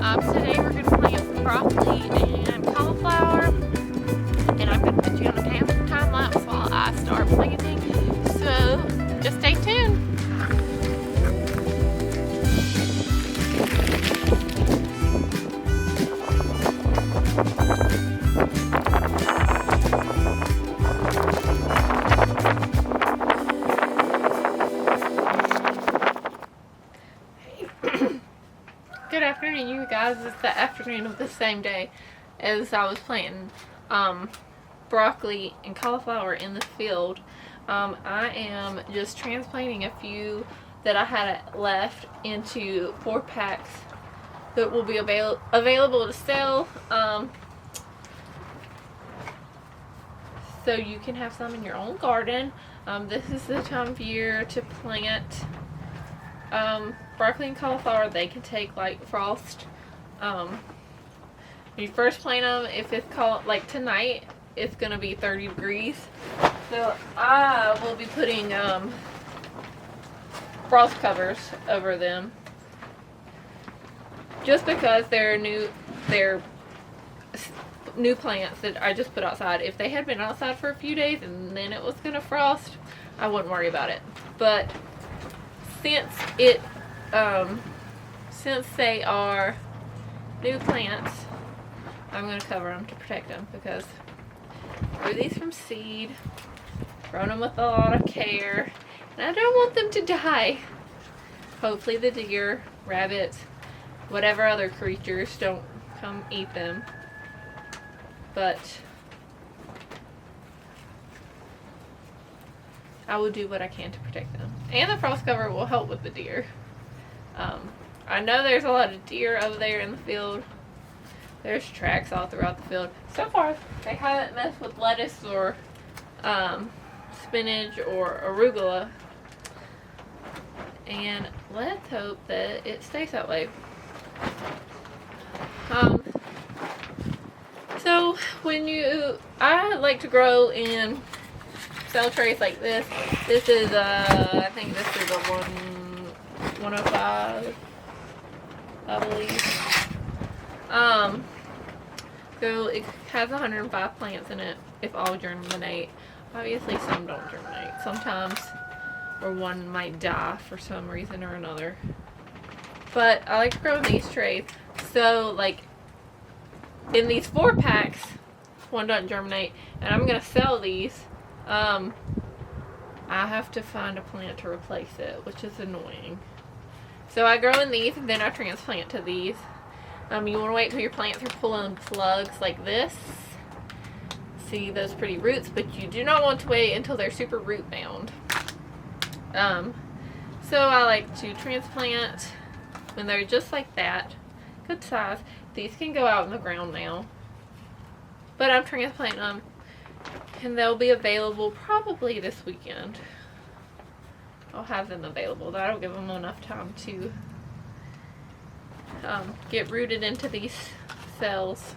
Today we're going to plant some broccoli and cauliflower, and I'm going to put you on a time lapse while I start planting, so just stay tuned. Good afternoon, you guys. It's the afternoon of the same day as I was planting broccoli and cauliflower in the field. I am just transplanting a few that I had left into 4-packs that will be available to sell, so you can have some in your own garden. This is the time of year to plant broccoli and cauliflower. They can take like frost. When you first plant them, if it's like tonight, it's gonna be 30 degrees. So I will be putting frost covers over them, just because they're new plants that I just put outside. If they had been outside for a few days and then it was gonna frost, I wouldn't worry about it. But since they are new plants, I'm going to cover them to protect them, because I grew these from seed, grown them with a lot of care, and I don't want them to die. Hopefully the deer, rabbits, whatever other creatures don't come eat them, but I will do what I can to protect them. And the frost cover will help with the deer. I know there's a lot of deer over there in the field. There's tracks all throughout the field. So far, they haven't messed with lettuce or spinach or arugula. And let's hope that it stays that way. So I like to grow in cell trays like this. This is I think this is a 105, I believe. So it has 105 plants in it if all germinate. Obviously some don't germinate sometimes, or one might die for some reason or another. But I like to grow in these trays. So like in these 4-packs, one doesn't germinate, and I'm gonna sell these. I have to find a plant to replace it, which is annoying. So I grow in these and then I transplant to these. You want to wait till your plants are pulling plugs like this. See those pretty roots, but you do not want to wait until they're super root bound. So I like to transplant when they're just like that, good size. These can go out in the ground now, but I'm transplanting them, and they'll be available probably this weekend. I'll have them available. That'll give them enough time to get rooted into these cells.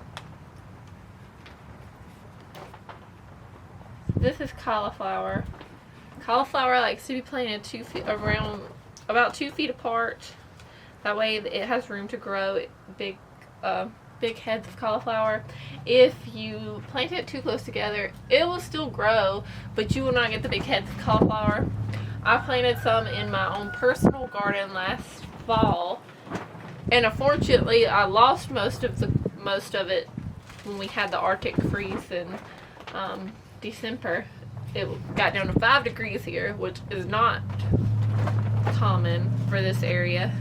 This is cauliflower. Cauliflower likes to be planted about 2 feet apart. That way it has room to grow big heads of cauliflower. If you plant it too close together, it will still grow, but you will not get the big heads of cauliflower. I planted some in my own personal garden last fall, and unfortunately I lost most of it when we had the Arctic freeze in December. It got down to 5 degrees here, which is not common for this area.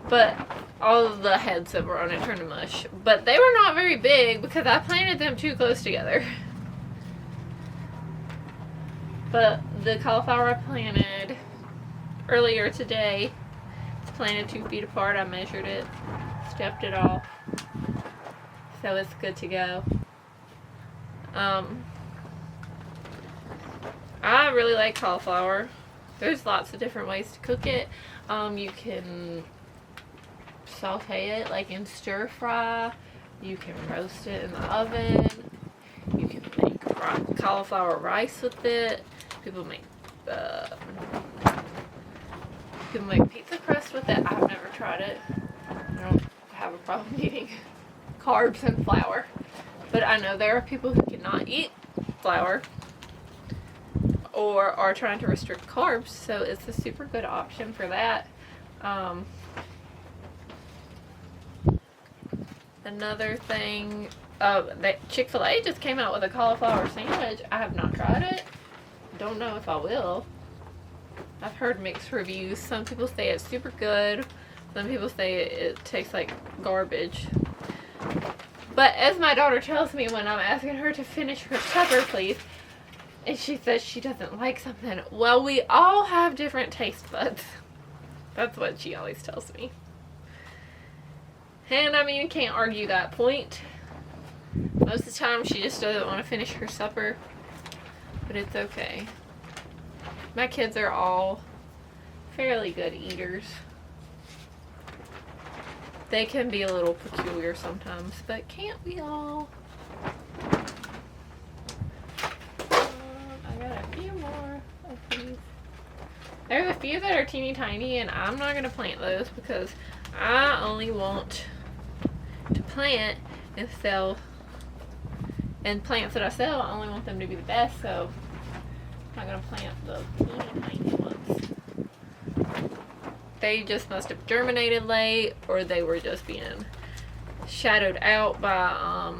But all of the heads that were on it turned to mush. But they were not very big because I planted them too close together. But the cauliflower I planted earlier today, it's planted 2 feet apart. I measured it, stepped it off, so it's good to go. I really like cauliflower. There's lots of different ways to cook it. You can saute it like in stir fry. You can roast it in the oven. You can make cauliflower rice with it. People make pizza crust with it. I've never problem eating carbs and flour. But I know there are people who cannot eat flour or are trying to restrict carbs, so it's a super good option for that. Another thing, that Chick-fil-A just came out with a cauliflower sandwich. I have not tried it. Don't know if I will. I've heard mixed reviews. Some people say it's super good. Some people say it tastes like garbage. But as my daughter tells me when I'm asking her to finish her supper, please, and she says she doesn't like something, well, we all have different taste buds. That's what she always tells me. And I mean, you can't argue that point. Most of the time, she just doesn't want to finish her supper. But it's okay. My kids are all fairly good eaters. They can be a little peculiar sometimes, but can't we all? I got a few more of these. There's a few that are teeny tiny, and I'm not going to plant those because I only want to plant and sell. And plants that I sell, I only want them to be the best, so I'm not going to plant the teeny tiny ones. They just must have germinated late, or they were just being shadowed out by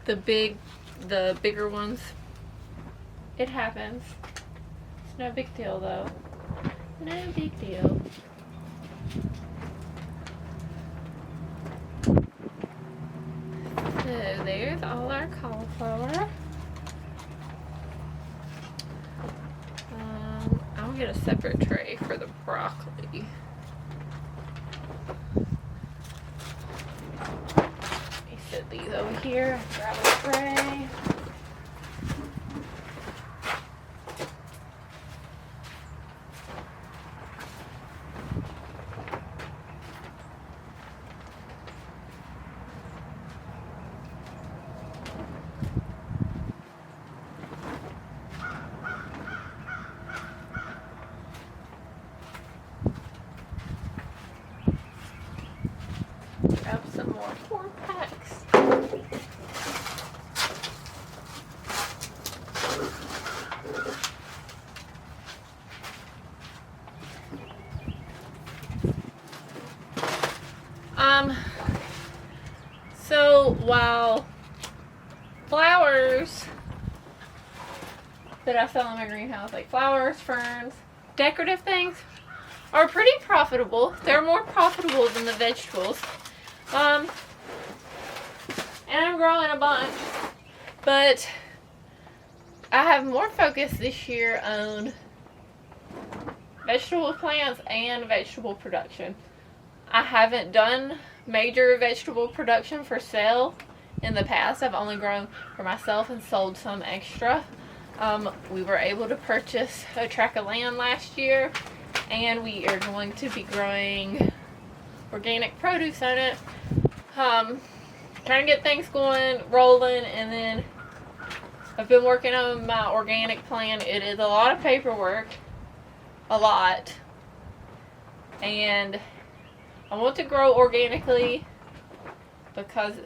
the bigger ones. It happens. It's no big deal though. No big deal. So there's all our cauliflower. I'll get a separate tray for the broccoli. Let me set these over here. Grab a tray. Grab some more 4-packs. So while flowers that I sell in my greenhouse, like flowers, ferns, decorative things, are pretty profitable. They're more profitable than the vegetables. And I'm growing a bunch, but I have more focus this year on vegetable plants and vegetable production. I haven't done major vegetable production for sale in the past. I've only grown for myself and sold some extra. We were able to purchase a tract of land last year, and we are going to be growing organic produce on it. Trying to get things going, rolling, and then I've been working on my organic plan. It is a lot of paperwork, a lot, and I want to grow organically because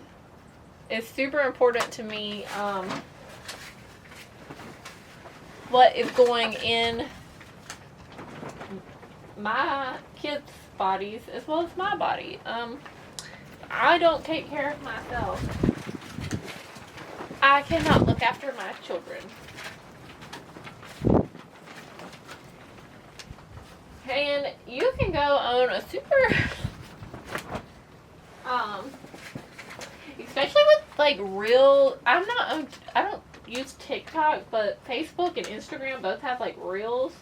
it's super important to me what is going in my kids' bodies as well as my body. I don't take care of myself. I cannot look after my children. And you can go on a super, especially with like real, I don't use TikTok, but Facebook and Instagram both have like reels.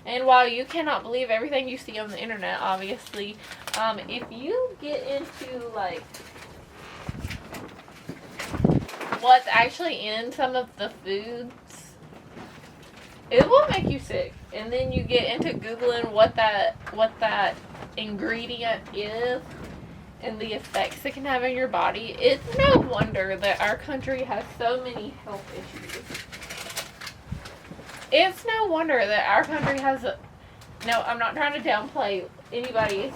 And while you cannot believe everything you see on the internet, obviously, if you get into like what's actually in some of the foods, it will make you sick. And then you get into Googling what that ingredient is and the effects it can have on your body. It's no wonder that our country has so many health issues. It's no wonder that our country has no, I'm not trying to downplay anybody's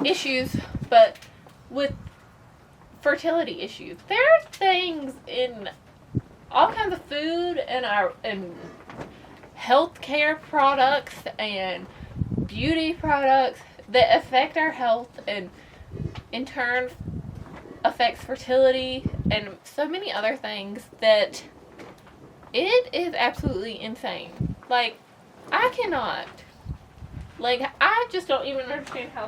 issues, but with fertility issues. There are things in all kinds of food and healthcare products and beauty products that affect our health and in turn affects fertility and so many other things that it is absolutely insane. Like, I cannot. Like, I just don't even understand how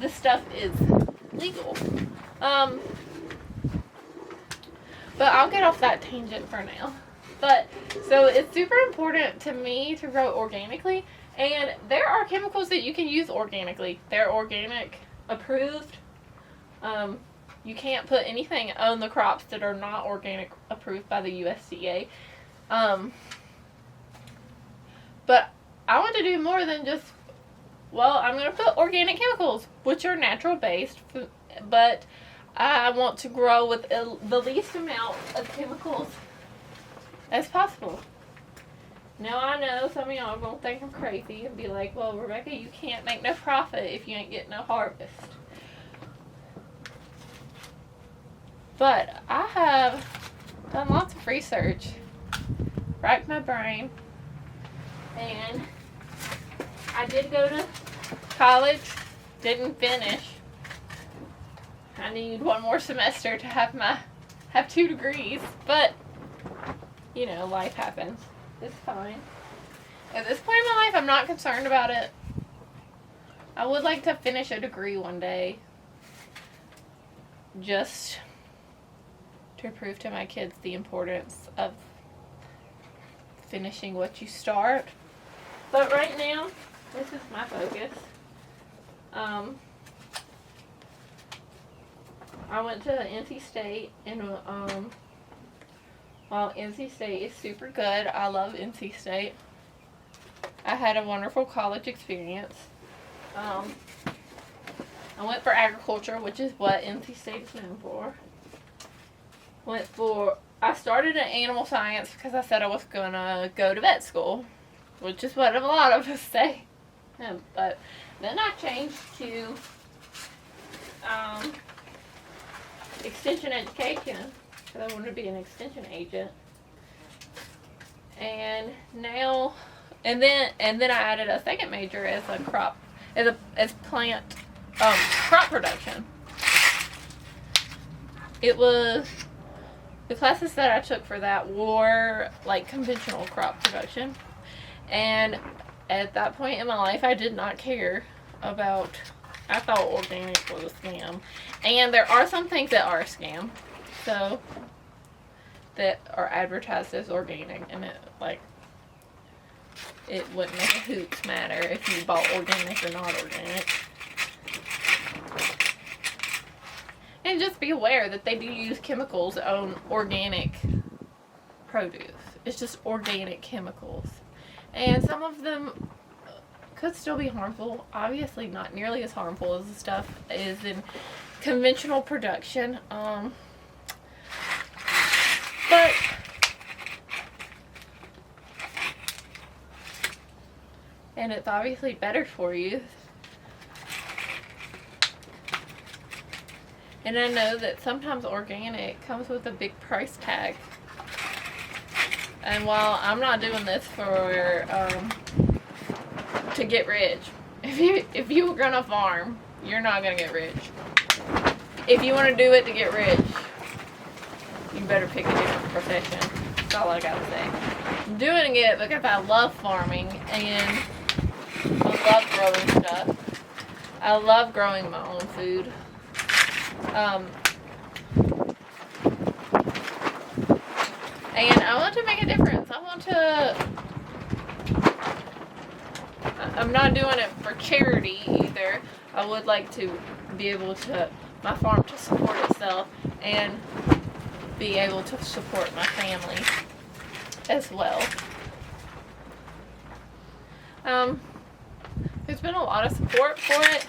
this stuff is legal. But I'll get off that tangent for now. But, so it's super important to me to grow organically. And there are chemicals that you can use organically. They're organic approved. You can't put anything on the crops that are not organic approved by the USDA. But I want to do more than just, well, I'm going to put organic chemicals, which are natural based, but I want to grow with the least amount of chemicals as possible. Now I know some of y'all are going to think I'm crazy and be like, well, Rebecca, you can't make no profit if you ain't getting no harvest. But I have done lots of research, racked my brain, and I did go to college, didn't finish. I need one more semester to have 2 degrees, but you know, life happens. It's fine. At this point in my life, I'm not concerned about it. I would like to finish a degree one day, just to prove to my kids the importance of finishing what you start. But right now, this is my focus. I went to NC State, and while NC State is super good, I love NC State. I had a wonderful college experience. I went for agriculture, which is what NC State is known for. I started in animal science because I said I was going to go to vet school, which is what a lot of us say. But then I changed to extension education because I wanted to be an extension agent. And now, and then I added a second major as a crop, as plant crop production. The classes that I took for that were like conventional crop production. And at that point in my life, I did not care about, I thought organic was a scam. And there are some things that are a scam. So, that are advertised as organic. And it wouldn't make a hoot matter if you bought organic or not organic. And just be aware that they do use chemicals on organic produce. It's just organic chemicals. And some of them could still be harmful. Obviously not nearly as harmful as the stuff is in conventional production. But and it's obviously better for you. And I know that sometimes organic comes with a big price tag. And while I'm not doing this for to get rich, if you're gonna farm, you're not gonna get rich. If you want to do it to get rich, you better pick a different profession. That's all I gotta say. I'm doing it because I love farming and I love growing stuff. I love growing my own food. And I want to make a difference. I'm not doing it for charity either. I would like to be able to, my farm to support itself and be able to support my family as well. There's been a lot of support for it.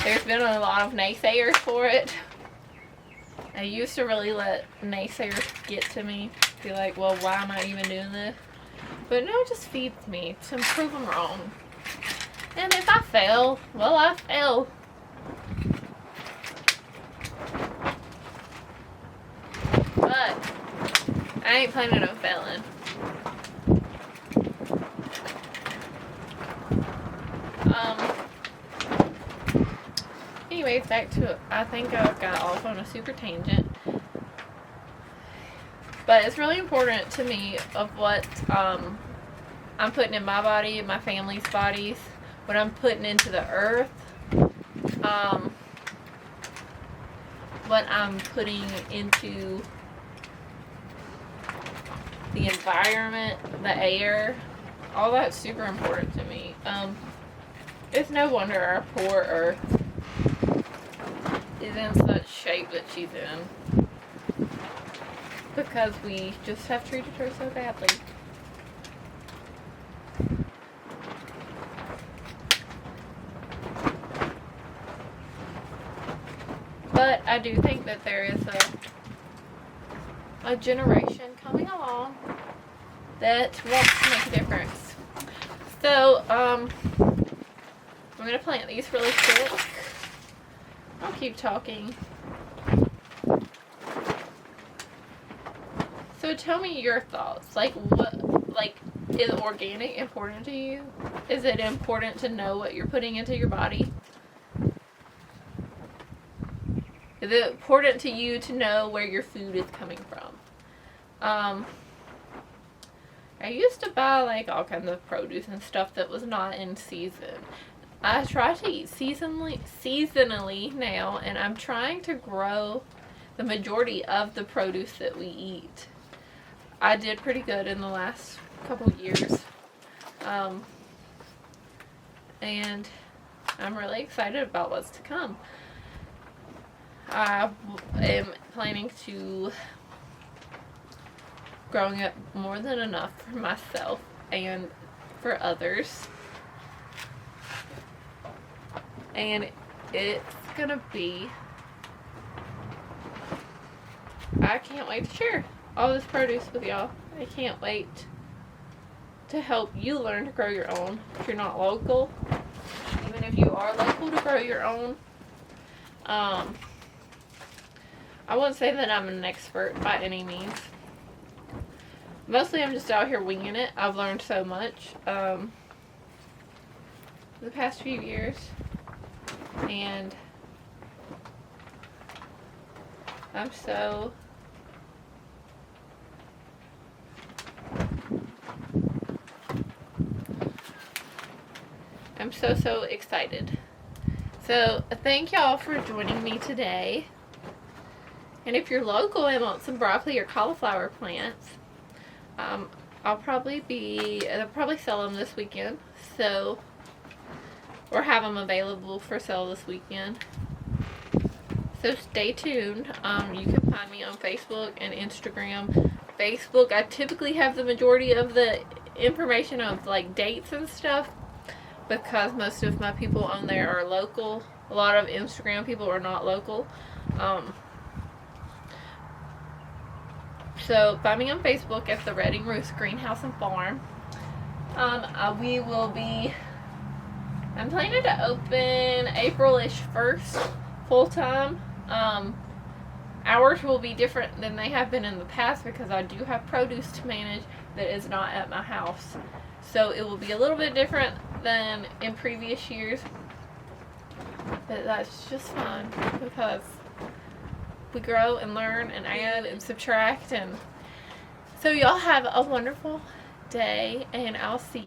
There's been a lot of naysayers for it. I used to really let naysayers get to me. Be like, well, why am I even doing this? But no, it just feeds me to prove them wrong. And if I fail, well, I fail. But I ain't planning on failing. Anyways, back to it. I think I got off on a super tangent. But it's really important to me of what I'm putting in my body, my family's bodies, what I'm putting into the earth, what I'm putting into the environment, the air. All that's super important to me. It's no wonder our poor earth is in such shape that she's in, because we just have treated her so badly. But I do think that there is a generation coming along that wants to make a difference. So, I'm going to plant these really quick. I'll keep talking. So tell me your thoughts. Like, is organic important to you? Is it important to know what you're putting into your body? Is it important to you to know where your food is coming from? I used to buy like all kinds of produce and stuff that was not in season. I try to eat seasonally now, and I'm trying to grow the majority of the produce that we eat. I did pretty good in the last couple years. And I'm really excited about what's to come. I am planning to growing up more than enough for myself and for others. And it's gonna be, I can't wait to share all this produce with y'all. I can't wait to help you learn to grow your own if you're not local. Even if you are local, to grow your own. I wouldn't say that I'm an expert by any means. Mostly I'm just out here winging it. I've learned so much the past few years. And I'm so excited. So thank y'all for joining me today. And if you're local and want some broccoli or cauliflower plants, they'll probably sell them this weekend. So, or have them available for sale this weekend. So stay tuned. You can find me on Facebook and Instagram. Facebook, I typically have the majority of the information of like dates and stuff, because most of my people on there are local. A lot of Instagram people are not local. So find me on Facebook at the Redding Roost Greenhouse and Farm. I'm planning to open April-ish 1st, full-time. Hours will be different than they have been in the past, because I do have produce to manage that is not at my house. So it will be a little bit different than in previous years. But that's just fun, because we grow and learn and add and subtract. And so y'all have a wonderful day, and I'll see you.